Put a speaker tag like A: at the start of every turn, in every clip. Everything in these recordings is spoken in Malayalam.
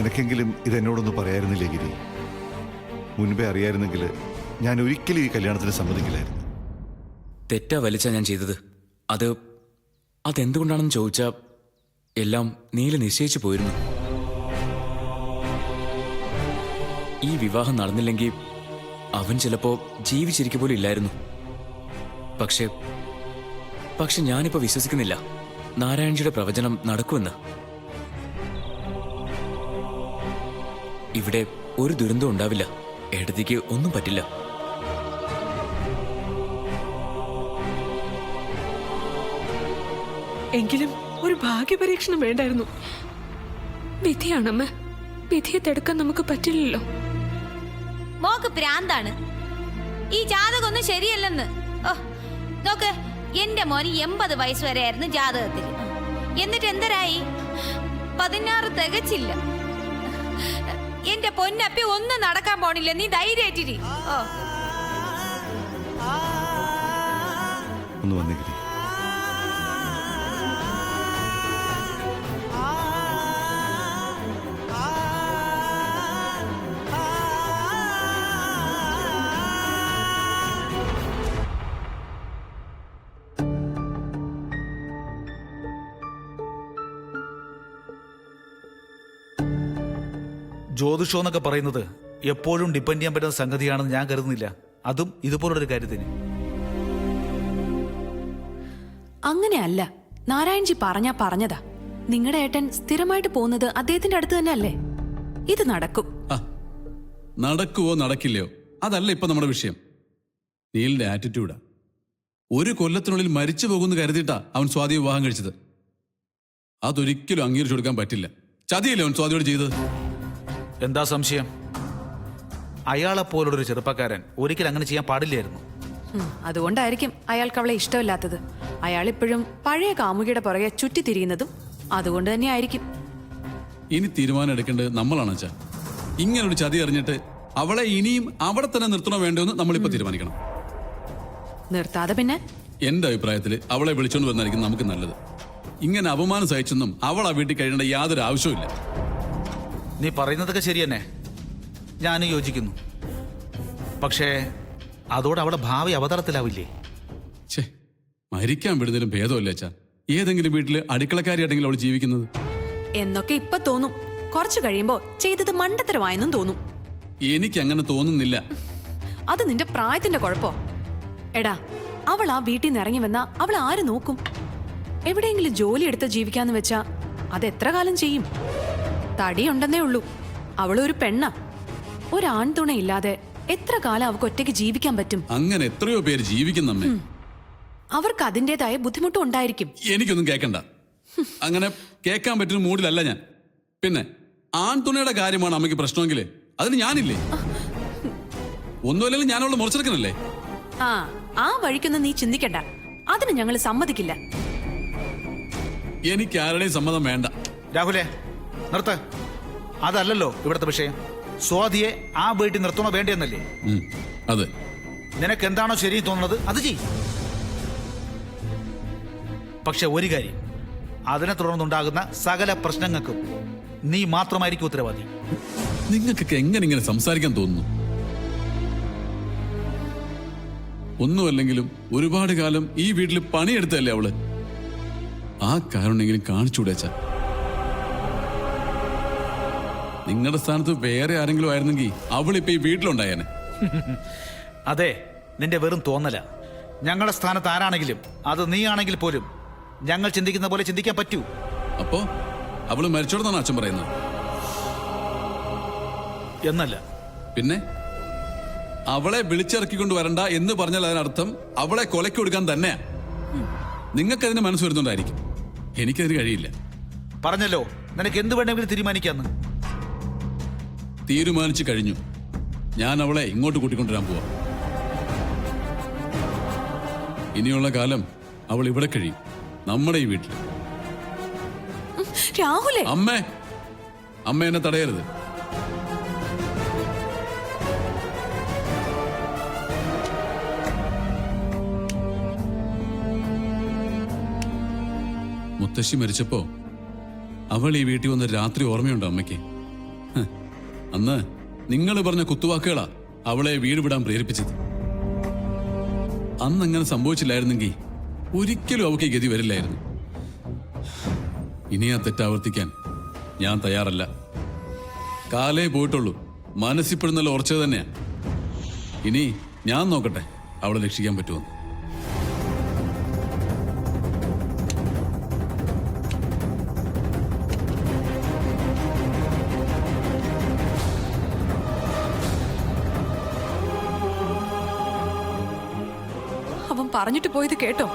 A: നിനക്കെങ്കിലും ഇതെന്നോടൊന്ന് പറയായിരുന്നില്ലേ ഗിരി? മുൻപേ അറിയായിരുന്നെങ്കിൽ ഞാൻ ഒരിക്കലും ഈ കല്യാണത്തിന് സമ്മതിക്കില്ലായിരുന്നു.
B: തെറ്റാ വലിച്ച ഞാൻ ചെയ്തത്. അതെന്തുകൊണ്ടാണെന്ന് ചോദിച്ചാൽ എല്ലാം നീല നിശ്ചയിച്ചു പോയിരുന്നു. ഈ വിവാഹം നടന്നില്ലെങ്കിൽ അവൻ ചിലപ്പോ ജീവിച്ചിരിക്കുക പോലും ഇല്ലായിരുന്നു. പക്ഷെ ഞാനിപ്പോ വിശ്വസിക്കുന്നില്ല നാരായണജിയുടെ പ്രവചനം നടക്കുമെന്ന്. ഇവിടെ ഒരു ദുരന്തം ഉണ്ടാവില്ല. ഏടത്തിക്ക് ഒന്നും പറ്റില്ല.
C: എങ്കിലും ഒരു ഭാഗ്യപരീക്ഷണം വേണ്ടായിരുന്നു.
D: വിധിയാണമ്മ. വിധിയെ തടുക്കാൻ നമുക്ക് പറ്റില്ലല്ലോ.
E: മോക്ക് പ്രാന്താണ്. ഈ ജാതകമൊന്നും ശരിയല്ലെന്ന്. നോക്ക്, എന്റെ മോന് 80 വയസ്സ് വരെയായിരുന്നു ജാതകത്തിൽ. എന്നിട്ട് എന്തരായി? 16 തികച്ചില്ല. എന്റെ പൊന്നപ്പി ഒന്നും നടക്കാൻ പോണില്ല. നീ ധൈര്യമായിട്ടിരി.
A: ഒന്ന് വന്നേ ഗിരി.
F: ജ്യോതിഷം എന്നൊക്കെ പറയുന്നത് എപ്പോഴും ഡിപ്പെൻഡ് ചെയ്യാൻ പറ്റുന്ന സംഗതിയാണെന്ന് ഞാൻ കരുതുന്നില്ല. അതും ഇതുപോലൊരു കാര്യത്തിന്.
C: അങ്ങനെയല്ല, നാരായൺജി പറഞ്ഞതാ. നിങ്ങളുടെ ഏട്ടൻ സ്ഥിരമായിട്ട് പോകുന്നത് അദ്ദേഹത്തിന്റെ അടുത്ത് തന്നെ അല്ലേ? ഇത് നടക്കും.
G: നടക്കുവോ നടക്കില്ലയോ അതല്ല ഇപ്പൊ നമ്മുടെ വിഷയം. നീലിന്റെ ആറ്റിറ്റ്യൂഡാ. ഒരു കൊല്ലത്തിനുള്ളിൽ മരിച്ചു പോകുന്നു കരുതിയിട്ടാ അവൻ സ്വാതി വിവാഹം കഴിച്ചത്. അതൊരിക്കലും അംഗീകരിച്ചു കൊടുക്കാൻ പറ്റില്ല. ചതിയല്ലേ അവൻ സ്വാതിയോട് ചെയ്തത്?
F: എന്താ സംശയം? അയാളെപ്പോലുള്ളൊരു ചെറുപ്പക്കാരൻ ഒരിക്കലും അങ്ങനെ ചെയ്യാൻ പാടില്ലായിരുന്നു.
C: അതുകൊണ്ടായിരിക്കും അയാൾക്ക് അവളെ ഇഷ്ടമില്ലാത്തത്. അയാൾ ഇപ്പോഴും പഴയ കാമുകിയുടെ പുറകെ ചുറ്റിത്തിരിയുന്നതും അതുകൊണ്ട് തന്നെ ആയിരിക്കും.
G: ഇനി തീരുമാനം എടുക്കേണ്ടത് നമ്മളാണ് അച്ഛാ. ഇങ്ങനൊരു ചതി അറിഞ്ഞിട്ട് അവളെ ഇനിയും അവിടെ തന്നെ നിർത്തണോ വേണ്ടോ എന്ന് നമ്മളിപ്പോ തീരുമാനിക്കണം.
C: നിർത്താതെ പിന്നെ?
G: എന്റെ അഭിപ്രായത്തിൽ അവളെ വിളിച്ചോണ്ട് വന്നായിരിക്കും നമുക്ക് നല്ലത്. ഇങ്ങനെ അപമാനം സഹിച്ചൊന്നും അവൾ ആ വീട്ടിൽ കഴിയേണ്ട യാതൊരു ആവശ്യമില്ല.
F: നീ പറയുന്നതൊക്കെ ശരി തന്നെ, ഞാനും യോജിക്കുന്നു. പക്ഷേ അതോടെ അവളുടെ ഭാവി അവതാരത്തിലാവില്ലേ?
G: മരിക്കാൻ വിടുന്നതിലും ഭേദമല്ലേ അച്ഛാ ഏതെങ്കിലും വീട്ടില് അടുക്കളക്കാരിയായിട്ടെങ്കിലും അവൾ ജീവിക്കുന്നത്
C: എന്നൊക്കെ ഇപ്പൊ തോന്നും. കുറച്ചു കഴിയുമ്പോ ചെയ്തത് മണ്ടത്തരമായെന്നും തോന്നും.
G: എനിക്ക് അങ്ങനെ തോന്നുന്നില്ല.
C: അത് നിന്റെ പ്രായത്തിന്റെ കുഴപ്പോ? എടാ, അവൾ ആ വീട്ടിൽ നിന്ന് ഇറങ്ങി വന്നാ അവൾ ആര് നോക്കും? എവിടെയെങ്കിലും ജോലി എടുത്ത് ജീവിക്കാന്ന് വെച്ചാ അത് എത്ര കാലം ചെയ്യും? തടിയുണ്ടെന്നേ ഉള്ളൂ. അവളൊരു പെണ്ണ. ഒരാൺതുണയില്ലാതെ എത്ര കാലം അവൾക്ക് ഒറ്റയ്ക്ക് ജീവിക്കാൻ പറ്റും?
G: അങ്ങനെ എത്രയോ പേര് ജീവിക്കുന്നമ്മേ.
C: അവർക്ക് അതിൻ്റെതായ ബുദ്ധിമുട്ടും ഉണ്ടായിരിക്കും.
G: എനിക്കൊന്നും കേൾക്കണ്ട. അങ്ങനെ കേൾക്കാൻ പറ്റുന്ന മൂഡിലല്ല ഞാൻ. പിന്നെ ആൺതുണയുടെ കാര്യമാണ് അമ്മയ്ക്ക് പ്രശ്നമെങ്കിൽ അതിന് ഞാനില്ലേ? ഒന്നുമല്ലെങ്കിലും ഞാനുള്ള മുറിച്ചെടുക്കണല്ലേ?
C: ആ വഴിക്കൊന്നും നീ ചിന്തിക്കണ്ട. അതിന് ഞങ്ങൾ സമ്മതിക്കില്ല.
G: എനിക്ക് ആരുടെയും സമ്മതം വേണ്ട.
F: രാഹുലേ, നിർത്ത്. അതല്ലല്ലോ ഇവിടുത്തെ വിഷയം. സ്വാതിയെ ആ വീട്ടിൽ നിർത്തണോ വേണ്ടിയെന്നല്ലേ?
G: അതെ.
F: നിനക്ക് എന്താണോ ശരി തോന്നുന്നത് അത് ചെയ്. പക്ഷെ ഒരു കാര്യം, അതിനെ തുടർന്നുണ്ടാകുന്ന സകല പ്രശ്നങ്ങൾക്കും നീ മാത്രമായിരിക്കും ഉത്തരവാദി.
G: നിങ്ങൾക്കൊക്കെ എങ്ങനെ ഇങ്ങനെ സംസാരിക്കാൻ തോന്നുന്നു? ഒന്നുമല്ലെങ്കിലും ഒരുപാട് കാലം ഈ വീട്ടിൽ പണിയെടുത്തല്ലേ അവള്. ആ കാരണമെങ്കിലും കാണിച്ചുകൂടെച്ചാ. നിങ്ങളുടെ സ്ഥാനത്ത് വേറെ ആരെങ്കിലും ആയിരുന്നെങ്കിൽ അവളിപ്പോ ഈ വീട്ടിലുണ്ടായേനെ.
F: അതെ, നിന്റെ വെറും തോന്നല. ഞങ്ങളുടെ സ്ഥാനത്ത് ആരാണെങ്കിലും, അത് നീ ആണെങ്കിൽ പോലും ഞങ്ങൾ ചിന്തിക്കുന്ന പോലെ ചിന്തിക്കാൻ പറ്റൂ.
G: അപ്പോ അവള് മരിച്ചോടെന്നാണ് അച്ഛൻ പറയുന്നത്?
F: എന്നല്ല.
G: പിന്നെ അവളെ വിളിച്ചിറക്കിക്കൊണ്ട് വരണ്ട എന്ന് പറഞ്ഞാൽ അതിനർത്ഥം അവളെ കൊലയ്ക്ക് കൊടുക്കാൻ തന്നെയാ. നിങ്ങൾക്കതിന് മനസ്സ് വരുന്നുണ്ടായിരിക്കും, എനിക്കതിന് കഴിയില്ല.
F: പറഞ്ഞല്ലോ, നിനക്ക് എന്ത് വേണമെങ്കിലും തീരുമാനിക്കാന്ന്.
G: തീരുമാനിച്ചു കഴിഞ്ഞു. ഞാൻ അവളെ ഇങ്ങോട്ട് കൂട്ടിക്കൊണ്ടുവരാൻ പോവാ. ഇനിയുള്ള കാലം അവൾ ഇവിടെ കഴിയും, നമ്മുടെ ഈ വീട്ടിൽ.
C: രാഹുലേ,
G: അമ്മ എന്നെ തടയരുത്. മുത്തശ്ശി മരിച്ചപ്പോ അവൾ ഈ വീട്ടിൽ വന്ന രാത്രി ഓർമ്മയുണ്ടോ അമ്മയ്ക്ക്? അന്ന് നിങ്ങൾ പറഞ്ഞ കുത്തുവാക്കുകളാ അവളെ വീട് വിടാൻ പ്രേരിപ്പിച്ചത്. അന്ന് അങ്ങനെ സംഭവിച്ചില്ലായിരുന്നെങ്കിൽ ഒരിക്കലും അവൾക്ക് ഈ ഗതി വരില്ലായിരുന്നു. ഇനി ആ തെറ്റാവർത്തിക്കാൻ ഞാൻ തയ്യാറല്ല. കാലേ പോയിട്ടുള്ളൂ, മനസ്സിപ്പെടുന്നല്ല ഉറച്ചത് തന്നെയാ. ഇനി ഞാൻ നോക്കട്ടെ അവളെ രക്ഷിക്കാൻ പറ്റുമെന്ന്.
C: അവൻ പറഞ്ഞിട്ട് പോയത് കേട്ടോ?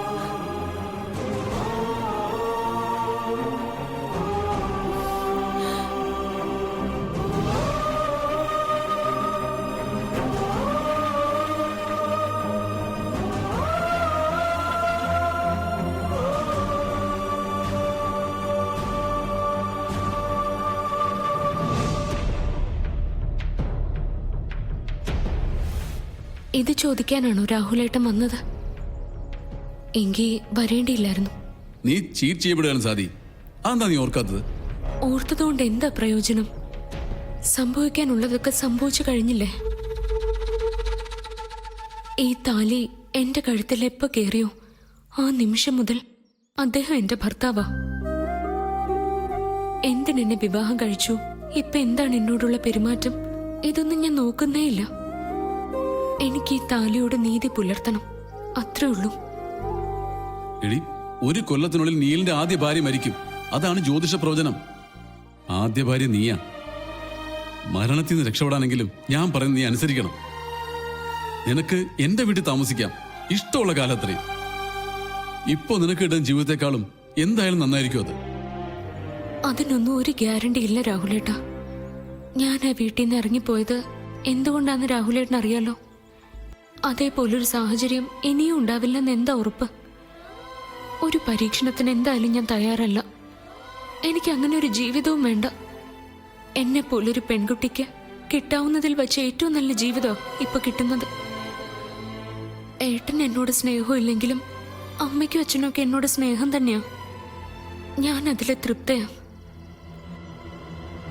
D: ഇത് ചോദിക്കാനാണോ രാഹുലേട്ടൻ വന്നത്? എങ്കിൽ വരേണ്ടിയില്ലായിരുന്നു.
G: നീ ചീറ്റ് ചെയ്യപ്പെടുകയാണ് സാധി. അതെന്താ നീ ഓർക്കാത്തത്?
D: ഓർത്തതുകൊണ്ട് എന്താ പ്രയോജനം? സംഭവിക്കാനുള്ളതൊക്കെ സംഭവിച്ചു കഴിഞ്ഞില്ലേ? ഈ താലി എന്റെ കഴുത്തിൽ എപ്പോ കേറിയോ ആ നിമിഷം മുതൽ അദ്ദേഹം എന്റെ ഭർത്താവാ. എന്തിനെന്നെ വിവാഹം കഴിച്ചു, ഇപ്പൊ എന്താണ് എന്നോടുള്ള പെരുമാറ്റം, ഇതൊന്നും ഞാൻ നോക്കുന്നേയില്ല. എനിക്ക് ഈ താലിയോട് നീതി പുലർത്തണം, അത്രേ ഉള്ളൂ.
G: എടി, ഒരു കൊല്ലത്തിനുള്ളിൽ നീലിന്റെ ആദ്യ ഭാര്യ മരിക്കും. അതാണ് ജ്യോതിഷ പ്രവചനം. ആദ്യ ഭാര്യ നീയാ. മരണത്തിൽ നിന്ന് രക്ഷപ്പെടാനെങ്കിലും ഞാൻ പറയുന്നത് നീ അനുസരിക്കണം. നിനക്ക് എന്റെ വീട്ടിൽ താമസിക്കാം, ഇഷ്ടമുള്ള കാലത്രയും. ഇപ്പോ നിനക്ക് കിട്ടുന്ന ജീവിതത്തെക്കാളും എന്തായാലും നന്നായിരിക്കും അത്.
D: അതിനൊന്നും ഒരു ഗ്യാരണ്ടി ഇല്ല രാഹുലേട്ടാ. ഞാൻ ആ വീട്ടിൽ നിന്ന് ഇറങ്ങിപ്പോയത് എന്തുകൊണ്ടാന്ന് രാഹുലേട്ടൻ അറിയാലോ. അതേപോലൊരു സാഹചര്യം ഇനിയും ഉണ്ടാവില്ലെന്ന് എന്താ ഉറപ്പ്? ഒരു പരീക്ഷണത്തിന് എന്തായാലും ഞാൻ തയ്യാറല്ല. എനിക്ക് അങ്ങനെ ഒരു ജീവിതവും വേണ്ട. എന്നെ പോലൊരു പെൺകുട്ടിക്ക് കിട്ടാവുന്നതിൽ വെച്ച് ഏറ്റവും നല്ല ജീവിതമാണ് ഇപ്പൊ കിട്ടുന്നത്. ഏട്ടൻ എന്നോട് സ്നേഹം ഇല്ലെങ്കിലും അമ്മയ്ക്കും അച്ഛനൊക്കെ എന്നോട് സ്നേഹം തന്നെയാ. ഞാൻ അതിലെ തൃപ്തയാ.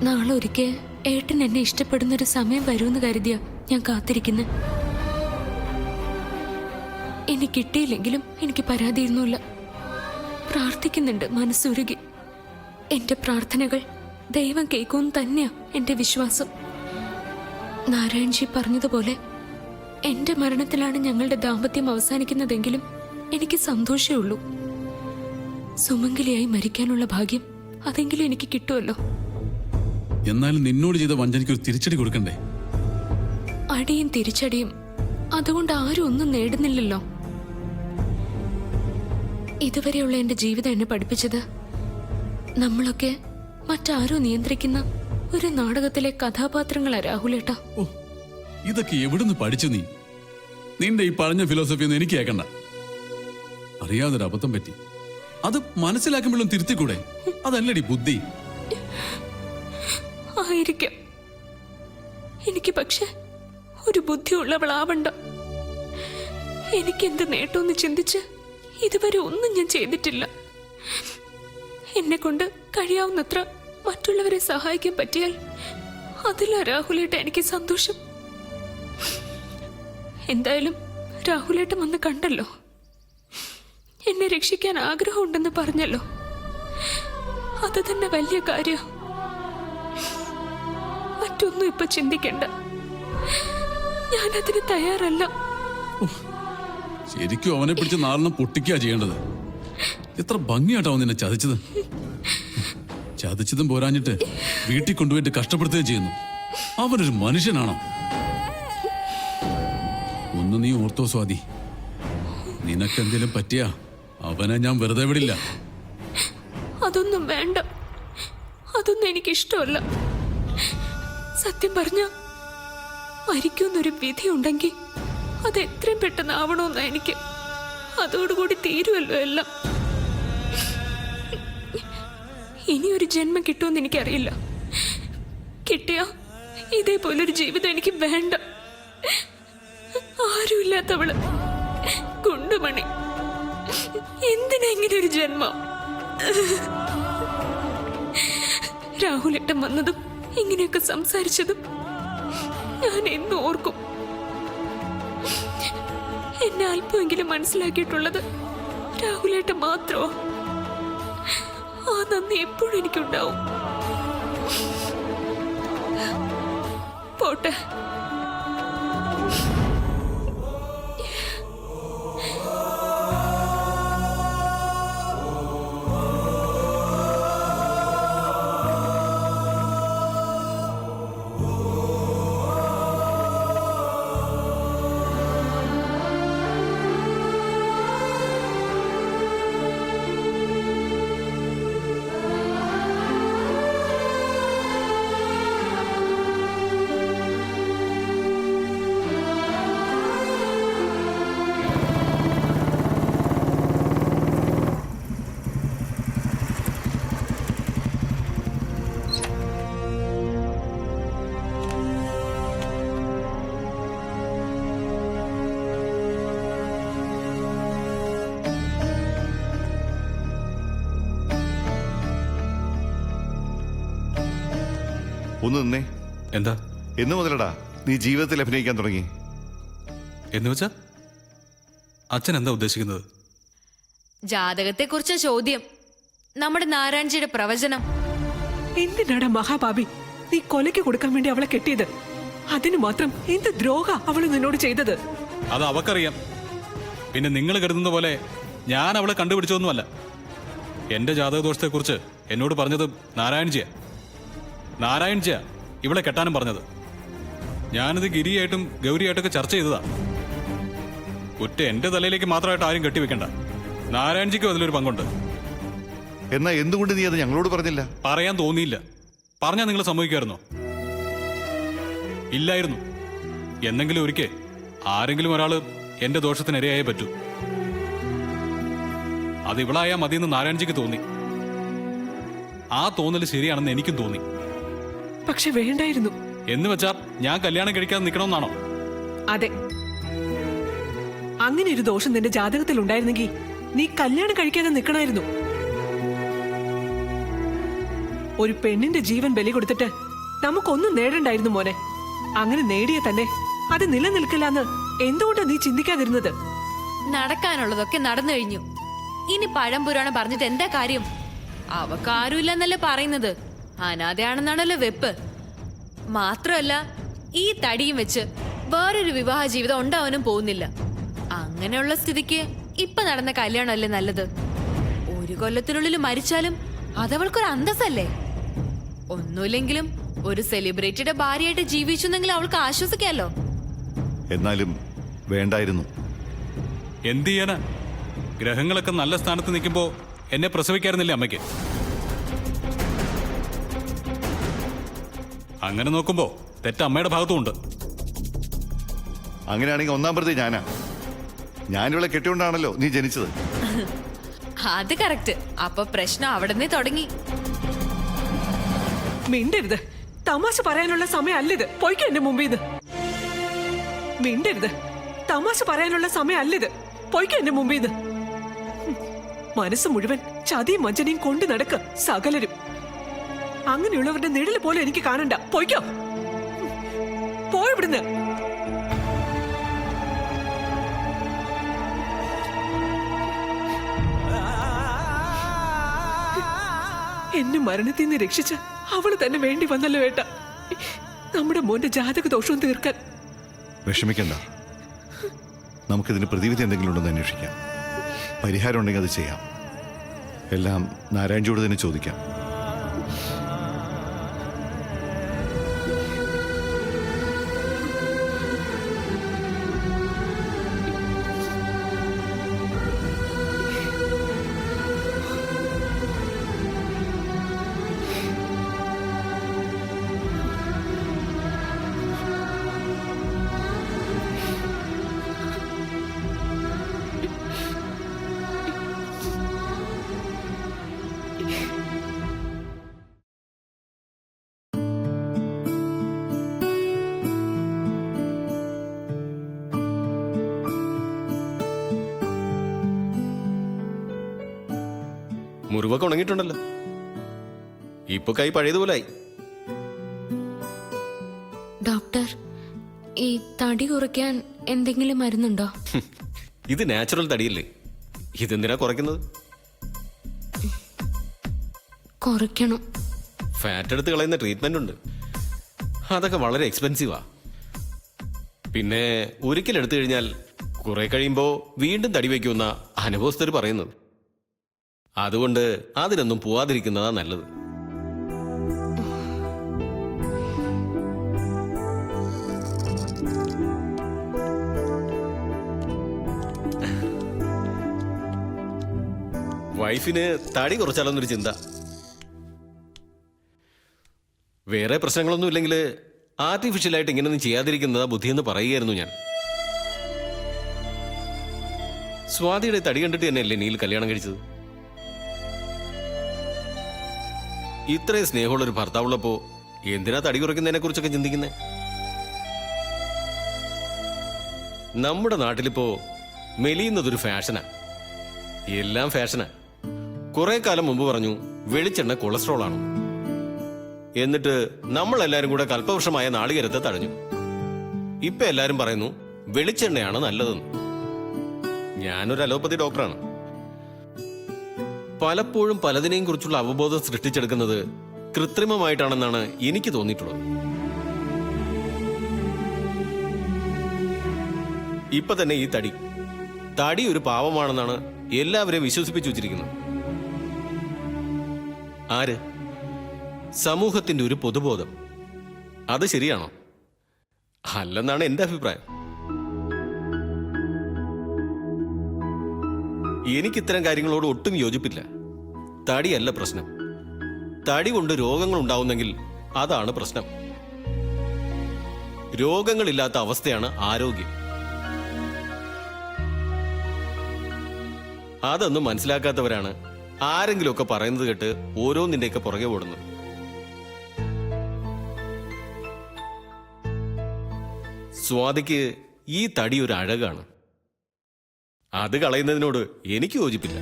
D: നാളെ ഒരിക്കൽ ഏട്ടൻ എന്നെ ഇഷ്ടപ്പെടുന്നൊരു സമയം വരുമെന്ന് കരുതിയാ ഞാൻ കാത്തിരിക്കുന്നത്. എന്നെ കിട്ടിയില്ലെങ്കിലും എനിക്ക് പരാതിയൊന്നുമില്ല. പ്രാർത്ഥിക്കുന്നുണ്ട് മനസ്സുരുകി. എന്റെ പ്രാർത്ഥനകൾ ദൈവം കേൾക്കുമെന്ന് തന്നെയാ എന്റെ വിശ്വാസം. നാരായൺജി പറഞ്ഞതുപോലെ എന്റെ മരണത്തിലാണ് ഞങ്ങളുടെ ദാമ്പത്യം അവസാനിക്കുന്നതെങ്കിലും എനിക്ക് സന്തോഷമേ ഉള്ളൂ. സുമംഗലിയായി മരിക്കാനുള്ള ഭാഗ്യം അതെങ്കിലും എനിക്ക് കിട്ടുമല്ലോ.
G: എന്നാലും നിന്നോട് ചെയ്ത വഞ്ചനയ്ക്ക് ഒരു തിരിച്ചടി കൊടുക്കണ്ടേ?
D: അടിയും തിരിച്ചടിയും അതുകൊണ്ട് ആരും ഒന്നും നേടുന്നില്ലല്ലോ. ഇതുവരെയുള്ള എന്റെ ജീവിതം എന്നെ പഠിപ്പിച്ചത് നമ്മളൊക്കെ മറ്റാരോ നിയന്ത്രിക്കുന്ന ഒരു നാടകത്തിലെ കഥാപാത്രങ്ങളാ രാഹുലേട്ടാ.
G: ഓ, ഇതൊക്കെ എവിടുന്ന് പഠിച്ചു നീ? നിന്റെ ഈ പറഞ്ഞ ഫിലോസഫി ഒന്നും എനിക്ക് കേൾക്കണ്ട. അറിയാതൊരു അബദ്ധം പറ്റി, അത് മനസ്സിലാക്കുമ്പോഴും തിരുത്തിക്കൂടെ? അതല്ലടി ബുദ്ധി.
D: ആയിരിക്കാം. എനിക്ക് പക്ഷെ ഒരു ബുദ്ധിയുള്ളവളാവണ്ട. എനിക്കെന്ത് നേട്ടമെന്ന് ചിന്തിച്ച് ഇതുവരെ ഒന്നും ഞാൻ ചെയ്തിട്ടില്ല. എന്നെ കൊണ്ട് കഴിയാവുന്നത്ര മറ്റുള്ളവരെ സഹായിക്കാൻ പറ്റിയാൽ അതിലാ രാഹുലേട്ടൻ എനിക്ക് സന്തോഷം. എന്തായാലും രാഹുലേട്ടൻ വന്ന് കണ്ടല്ലോ, എന്നെ രക്ഷിക്കാൻ ആഗ്രഹമുണ്ടെന്ന് പറഞ്ഞല്ലോ. അത് തന്നെ വലിയ കാര്യം. മറ്റൊന്നും ഇപ്പൊ ചിന്തിക്കണ്ട. ഞാനതിന് തയ്യാറല്ല.
G: ശരിക്കും അവനെ പിടിച്ച് നാലെണ്ണം പൊട്ടിക്കുക ചെയ്യേണ്ടത്. എത്ര ഭംഗിയായിട്ടാവും നിന്നെ ചതിച്ചത്. ചതിച്ചതും പോരാഞ്ഞിട്ട് വീട്ടിൽ കൊണ്ടുപോയിട്ട് കഷ്ടപ്പെടുത്തുകയും ചെയ്യുന്നു. അവനൊരു മനുഷ്യനാണോ? ഒന്ന് നീ ഓർത്തോ സ്വാതി, നിനക്കെന്തെങ്കിലും പറ്റിയാ അവനെ ഞാൻ വെറുതെ വിടില്ല.
D: അതൊന്നും വേണ്ട. അതൊന്നും എനിക്കിഷ്ടമല്ല. സത്യം പറഞ്ഞ മരിക്കുന്നൊരു വിധി ഉണ്ടെങ്കിൽ അത് എത്രയും പെട്ടെന്ന് ആവണമെന്ന എനിക്ക്. അതോടുകൂടി തീരുമല്ലോ എല്ലാം. ഇനിയൊരു ജന്മം കിട്ടുമെന്ന് എനിക്കറിയില്ല. കിട്ടിയ ഇതേപോലൊരു ജീവിതം എനിക്ക് വേണ്ട. ആരുമില്ലാത്തവള്, കുണ്ടുമണി, എന്തിനാ ഇങ്ങനെ ഒരു ജന്മം? രാഹുലേട്ടൻ വന്നതും ഇങ്ങനെയൊക്കെ സംസാരിച്ചതും ഞാൻ എന്നും ഓർക്കും. എന്നെ അല്പമെങ്കിലും മനസ്സിലാക്കിയിട്ടുള്ളത് രാഹുലേട്ട മാത്രമോ? ആ നന്ദി എപ്പോഴും എനിക്കുണ്ടാവും. പോട്ടെ.
A: ഒന്ന് നിന്നേ.
H: എന്താ
A: എന്ന് മുതലടാ നീ ജീവിതത്തിൽ അഭിനയിക്കാൻ തുടങ്ങി?
H: എന്ന് വെച്ചാ അച്ഛൻ എന്താ ഉദ്ദേശിക്കുന്നത്?
C: ജാതകത്തെക്കുറിച്ച ചോദ്യം, നമ്മുടെ നാരായൺജിയുടെ പ്രവചനം.
I: എന്തിനാടാ മഹാഭാബി നീ കൊലയ്ക്ക് കൊടുക്കാൻ വേണ്ടി അവളെ കെട്ടിയത്? അതിന് മാത്രം എന്ത് ദ്രോഹ അവള് നിന്നോട് ചെയ്തത്?
H: അത് അവക്കറിയാം. പിന്നെ നിങ്ങൾ കരുതുന്ന പോലെ ഞാൻ അവളെ കണ്ടുപിടിച്ചതൊന്നുമല്ല. എന്റെ ജാതകദോഷത്തെക്കുറിച്ച് എന്നോട് പറഞ്ഞത് നാരായൺജിയാ ഇവളെ കെട്ടാനും പറഞ്ഞത്. ഞാനിത് ഗിരിയായിട്ടും ഗൗരിയായിട്ടൊക്കെ ചർച്ച ചെയ്തതാ. ഒറ്റ എന്റെ തലയിലേക്ക് മാത്രമായിട്ട് ആരും കെട്ടിവെക്കണ്ട. നാരായൺജിക്കും അതിലൊരു പങ്കുണ്ട്.
A: എന്നാ എന്തുകൊണ്ട് നീ അത് ഞങ്ങളോട് പറഞ്ഞില്ല?
H: പറയാൻ തോന്നിയില്ല. പറഞ്ഞാൽ നിങ്ങൾ സമ്മതിക്കായിരുന്നോ? ഇല്ലായിരുന്നു. എന്നെങ്കിലും ഒരിക്കൽ ആരെങ്കിലും ഒരാള് എന്റെ ദോഷത്തിനിരയായേ പറ്റൂ. അത് ഇവളായാ മതിയെന്ന് നാരായൺജിക്ക് തോന്നി. ആ തോന്നൽ ശരിയാണെന്ന് എനിക്കും തോന്നി.
I: പക്ഷെ വേണ്ടായിരുന്നു.
H: എന്ന് വെച്ചാ ഞാൻ കല്യാണം കഴിക്കാതെ നിൽക്കണമെന്നാണോ?
I: അതെ, അങ്ങനെ ഒരു ദോഷം നിന്റെ ജാതകത്തിൽ ഉണ്ടായിരുന്നെങ്കിൽ നീ കല്യാണം കഴിക്കാതെ നിൽക്കണമായിരുന്നു. ഒരു പെണ്ണിന്റെ ജീവൻ ബലി കൊടുത്തിട്ട് നമുക്കൊന്നും നേടണ്ടായിരുന്നു മോനെ. അങ്ങനെ നേടിയ തന്നെ അത് നിലനിൽക്കില്ലെന്ന് എന്തുകൊണ്ടാ നീ ചിന്തിക്കാതിരുന്നത്?
C: നടക്കാനുള്ളതൊക്കെ നടന്നു കഴിഞ്ഞു. ഇനി പഴംപുരാണം പറഞ്ഞിട്ട് എന്താ കാര്യം? അവക്കാരുമില്ലെന്നല്ലേ പറയുന്നത്. അനാഥയാണെന്നാണല്ലോ വെപ്പ്. മാത്രമല്ല, ഈ തടിയും വെച്ച് വേറൊരു വിവാഹ ജീവിതം ഉണ്ടാവാനും പോകുന്നില്ല. അങ്ങനെയുള്ള സ്ഥിതിക്ക് ഇപ്പൊ നടന്ന കല്യാണമല്ലേ നല്ലത്? ഒരു കൊല്ലത്തിനുള്ളിൽ മരിച്ചാലും അതവൾക്കൊരു അന്തസ്സല്ലേ? ഒന്നുമില്ലെങ്കിലും ഒരു സെലിബ്രിറ്റിയുടെ ഭാര്യയായിട്ട് ജീവിച്ചെന്നെങ്കിലും അവൾക്ക് ആശ്വസിക്കാമല്ലോ.
A: എന്നാലും വേണ്ടായിരുന്നു.
H: എന്ത് ചെയ്യാനാ? ഗ്രഹങ്ങളൊക്കെ നല്ല സ്ഥാനത്ത് നിൽക്കുമ്പോ എന്നെ പ്രസവിക്കാറുന്നില്ലേ അമ്മയ്ക്ക്? അങ്ങനെ നോക്കുമ്പോ തെറ്റ് അമ്മയുടെ ഭാഗത്തുമുണ്ട്.
A: അങ്ങനെയാണെങ്കിൽ ഒന്നാം പ്രതി ഞാനിവളെ കെട്ടിയോണ്ടാണല്ലോ നീ ജനിച്ചത്.
C: അത് കറക്റ്റ്. അപ്പൊ പ്രശ്നം അവിടെ നിന്ന് തുടങ്ങി.
I: മിണ്ടരുത്. തമാശ പറയാനുള്ള സമയമല്ലിത്. പൊയ്ക്കോ എന്റെ മുമ്പിന്ന്. മിണ്ടരുത്. തമാശ പറയാനുള്ള സമയമല്ലിത്. പൊയ്ക്കോ എന്റെ മുമ്പിന്ന്. മനസ്സ് മുഴുവൻ ചതിയും വഞ്ചനയും കൊണ്ടു നടക്ക സകലരും. അങ്ങനെയുള്ളവരുടെ നിഴല് പോലും എനിക്ക് കാണണ്ട. പൊയ്ക്കോ, പോയിവിടുന്ന്. എന്നെ മരണത്തിൽ നിന്ന് രക്ഷിച്ച അവള് തന്നെ വേണ്ടി വന്നല്ലോ ഏട്ടാ, നമ്മുടെ മോന്റെ ജാതക ദോഷവും തീർക്കാൻ.
A: വിഷമിക്കണ്ട. നമുക്കിതിന് പ്രതിവിധി എന്തെങ്കിലും ഉണ്ടെന്ന് അന്വേഷിക്കാം. പരിഹാരം ഉണ്ടെങ്കിൽ അത് ചെയ്യാം. എല്ലാം നാരായൺജിയോട് തന്നെ ചോദിക്കാം.
J: മുറിവൊക്കെ ഉണങ്ങിയിട്ടുണ്ടല്ലോ. ഇപ്പൊ കൈ പഴയതുപോലായി.
D: ഡോക്ടർ, ഈ തടി കുറയ്ക്കാൻ എന്തെങ്കിലും മരുന്നുണ്ടോ?
J: ഇത് നാച്ചുറൽ തടിയല്ലേ, ഇതെന്തിനാ കുറയ്ക്കുന്നത്?
D: കുറയ്ക്കണം.
J: ഫാറ്റ് എടുത്ത് കളയുന്ന ട്രീറ്റ്മെന്റ് ഉണ്ട്, അതൊക്കെ വളരെ എക്സ്പെൻസീവാ. പിന്നെ ഒരിക്കൽ എടുത്തു കഴിഞ്ഞാൽ കുറെ കഴിയുമ്പോൾ വീണ്ടും തടി വയ്ക്കുന്ന അനുഭവസ്ഥർ പറയുന്നത്. അതുകൊണ്ട് അതിനൊന്നും പോവാതിരിക്കുന്നതാ നല്ലത്. വൈഫിന് തടി കുറച്ചാലോന്നൊരു ചിന്ത. വേറെ പ്രശ്നങ്ങളൊന്നും ഇല്ലെങ്കിൽ ആർട്ടിഫിഷ്യലായിട്ട് ഇങ്ങനെയൊന്നും ചെയ്യാതിരിക്കുന്നതാ ബുദ്ധിയെന്ന് പറയുകയായിരുന്നു ഞാൻ. സ്വാതിയുടെ തടി കണ്ടിട്ട് തന്നെയല്ലേ നീൽ കല്യാണം കഴിച്ചത്? ഇത്രയും സ്നേഹമുള്ളൊരു ഭർത്താവുള്ളപ്പോ എന്തിനാ തടി കുറയ്ക്കുന്നതിനെ കുറിച്ചൊക്കെ ചിന്തിക്കുന്നേ? നമ്മുടെ നാട്ടിലിപ്പോ മെലിയുന്നതൊരു ഫാഷനാ, എല്ലാം ഫാഷനാ. കുറെ കാലം മുമ്പ് പറഞ്ഞു വെളിച്ചെണ്ണ കൊളസ്ട്രോൾ ആണ്. എന്നിട്ട് നമ്മളെല്ലാരും കൂടെ കൽപ്പവൃക്ഷമായ നാളികേരത്തെ തഴഞ്ഞു. ഇപ്പൊ എല്ലാരും പറയുന്നു വെളിച്ചെണ്ണയാണ് നല്ലതെന്ന്. ഞാനൊരു അലോപ്പതി ഡോക്ടറാണ്. പലപ്പോഴും പലതിനെയും കുറിച്ചുള്ള അവബോധം സൃഷ്ടിച്ചെടുക്കുന്നത് കൃത്രിമമായിട്ടാണെന്നാണ് എനിക്ക് തോന്നിയിട്ടുള്ളത്. ഇപ്പൊ തന്നെ ഈ തടി ഒരു പാവമാണെന്നാണ് എല്ലാവരെയും വിശ്വസിപ്പിച്ചു വച്ചിരിക്കുന്നത്. ആര്? സമൂഹത്തിന്റെ ഒരു പൊതുബോധം. അത് ശരിയാണോ? അല്ലെന്നാണ് എന്റെ അഭിപ്രായം. എനിക്കിത്തരം കാര്യങ്ങളോട് ഒട്ടും യോജിപ്പില്ല. തടിയല്ല പ്രശ്നം. തടി കൊണ്ട് രോഗങ്ങൾ ഉണ്ടാവുന്നെങ്കിൽ അതാണ് പ്രശ്നം. രോഗങ്ങളില്ലാത്ത അവസ്ഥയാണ് ആരോഗ്യം. അതൊന്നും മനസ്സിലാക്കാത്തവരാണ് ആരെങ്കിലുമൊക്കെ പറയുന്നത് കേട്ട് ഓരോന്നിന്റെയൊക്കെ പുറകെ ഓടുന്നത്. സ്വാതിക്ക് ഈ തടി ഒരു അഴകാണ്. അത് കളയുന്നതിനോട് എനിക്ക് യോജിപ്പില്ല.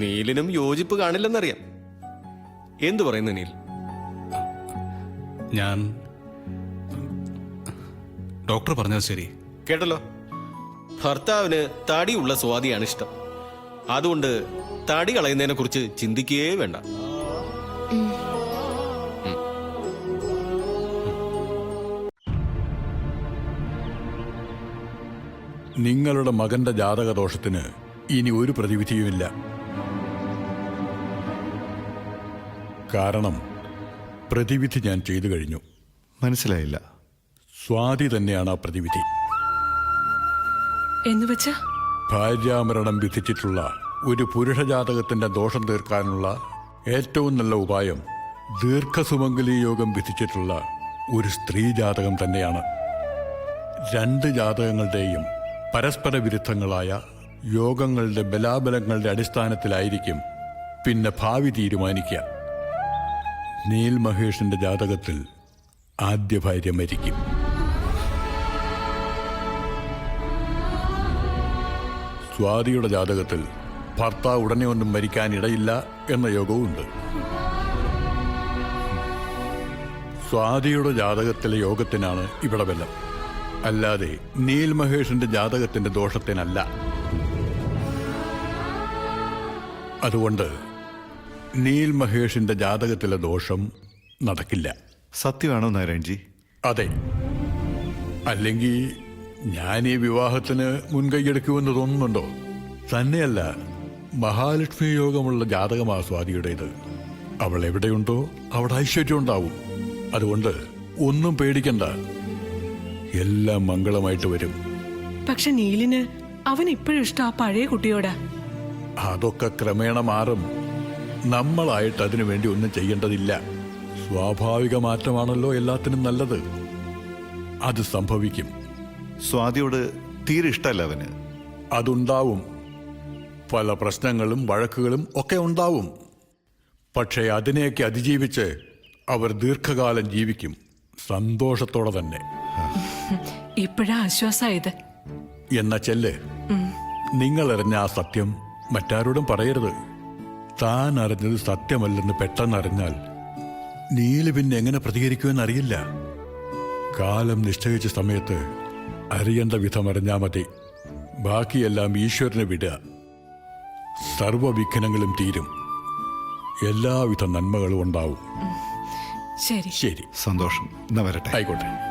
J: നീലിനും യോജിപ്പ് കാണില്ലെന്നറിയാം. എന്തു പറയുന്നു നീൽ?
H: ഞാൻ ഡോക്ടർ പറഞ്ഞത് ശരി
J: കേട്ടല്ലോ. ഭർത്താവിന് തടിയുള്ള സ്വാതിയാണ് ഇഷ്ടം. അതുകൊണ്ട് തടി കളയുന്നതിനെ കുറിച്ച് ചിന്തിക്കുകയേ വേണ്ട.
K: നിങ്ങളുടെ മകന്റെ ജാതകദോഷത്തിന് ഇനി ഒരു പ്രതിവിധിയുമില്ല. കാരണം പ്രതിവിധി ഞാൻ ചെയ്തു കഴിഞ്ഞു.
A: മനസ്സിലായില്ല.
K: സ്വാതി തന്നെയാണ് ആ പ്രതിവിധി.
I: എന്നുവെച്ചാ
K: ഭാര്യാമരണം വിധിച്ചിട്ടുള്ള ഒരു പുരുഷജാതകത്തിന്റെ ദോഷം തീർക്കാനുള്ള ഏറ്റവും നല്ല ഉപായം ദീർഘസുമംഗലി യോഗം വിധിച്ചിട്ടുള്ള ഒരു സ്ത്രീ ജാതകം തന്നെയാണ്. രണ്ട് ജാതകങ്ങളുടെയും പരസ്പര വിരുദ്ധങ്ങളായ യോഗങ്ങളുടെ ബലാബലങ്ങളുടെ അടിസ്ഥാനത്തിലായിരിക്കും പിന്നെ ഭാവി തീരുമാനിക്കുക. നീൽ മഹേഷിന്റെ ജാതകത്തിൽ ആദ്യ ഭാര്യ മരിക്കും. സ്വാതിയുടെ ജാതകത്തിൽ ഭർത്താവ് ഉടനെ ഒന്നും മരിക്കാനിടയില്ല എന്ന യോഗവുമുണ്ട്. സ്വാതിയുടെ ജാതകത്തിലെ യോഗത്തിനാണ് ഇവിടെ ബലം, അല്ലാതെ നീൽ മഹേഷിന്റെ ജാതകത്തിന്റെ ദോഷത്തിനല്ല. അതുകൊണ്ട് നീൽ മഹേഷിന്റെ ജാതകത്തിലെ ദോഷം നടക്കില്ല.
A: സത്യമാണോ നാരായൺജി?
K: അതെ. അല്ലെങ്കിൽ ഞാൻ ഈ വിവാഹത്തിന് മുൻകൈയെടുക്കുമെന്ന് തോന്നുന്നുണ്ടോ? തന്നെയല്ല, മഹാലക്ഷ്മി യോഗമുള്ള ജാതകമാ സ്വാതിയുടേത്. അവൾ എവിടെയുണ്ടോ അവിടെ ഐശ്വര്യം ഉണ്ടാവും. അതുകൊണ്ട് ഒന്നും പേടിക്കണ്ട, എല്ലാം മംഗളമായിട്ട് വരും.
I: പക്ഷെ നീലിന് അവൻ ഇപ്പോഴും ഇഷ്ടം ആ പഴയ കുട്ടിയോടാ.
K: അതൊക്കെ ക്രമേണ മാറും. നമ്മളായിട്ട് അതിനു വേണ്ടി ഒന്നും ചെയ്യേണ്ടതില്ല. സ്വാഭാവിക മാറ്റമാണല്ലോ എല്ലാത്തിനും നല്ലത്. അത് സംഭവിക്കും.
A: സ്വാതിയോട് തീരെ ഇഷ്ടമല്ല അവന്.
K: അതുണ്ടാവും. പല പ്രശ്നങ്ങളും വഴക്കുകളും ഒക്കെ ഉണ്ടാവും. പക്ഷേ അതിനെയൊക്കെ അതിജീവിച്ച് അവർ ദീർഘകാലം ജീവിക്കും, സന്തോഷത്തോടെ തന്നെ.
I: ഇപ്പോഴാ ആശ്വാസായത്.
K: എന്ന ചെല്ല്, നിങ്ങളറിഞ്ഞ ആ സത്യം മറ്റാരോടും പറയരുത്. താൻ അറിഞ്ഞത് സത്യമല്ലെന്ന് പെട്ടെന്നറിഞ്ഞാൽ നീല് പിന്നെ എങ്ങനെ പ്രതികരിക്കുമെന്ന് അറിയില്ല. കാലം നിശ്ചയിച്ച സമയത്ത് അറിയേണ്ട വിധം അറിഞ്ഞാ മതി. ബാക്കിയെല്ലാം ഈശ്വരനെ വിടുക. സർവവിഘ്നങ്ങളും തീരും. എല്ലാവിധ നന്മകളും ഉണ്ടാവും.
I: ശരി.
K: ശരി,
A: സന്തോഷം. എന്നാ വരട്ടെ.
K: ആയിക്കോട്ടെ.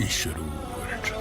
K: ഈശ്വരോ രക്ഷ.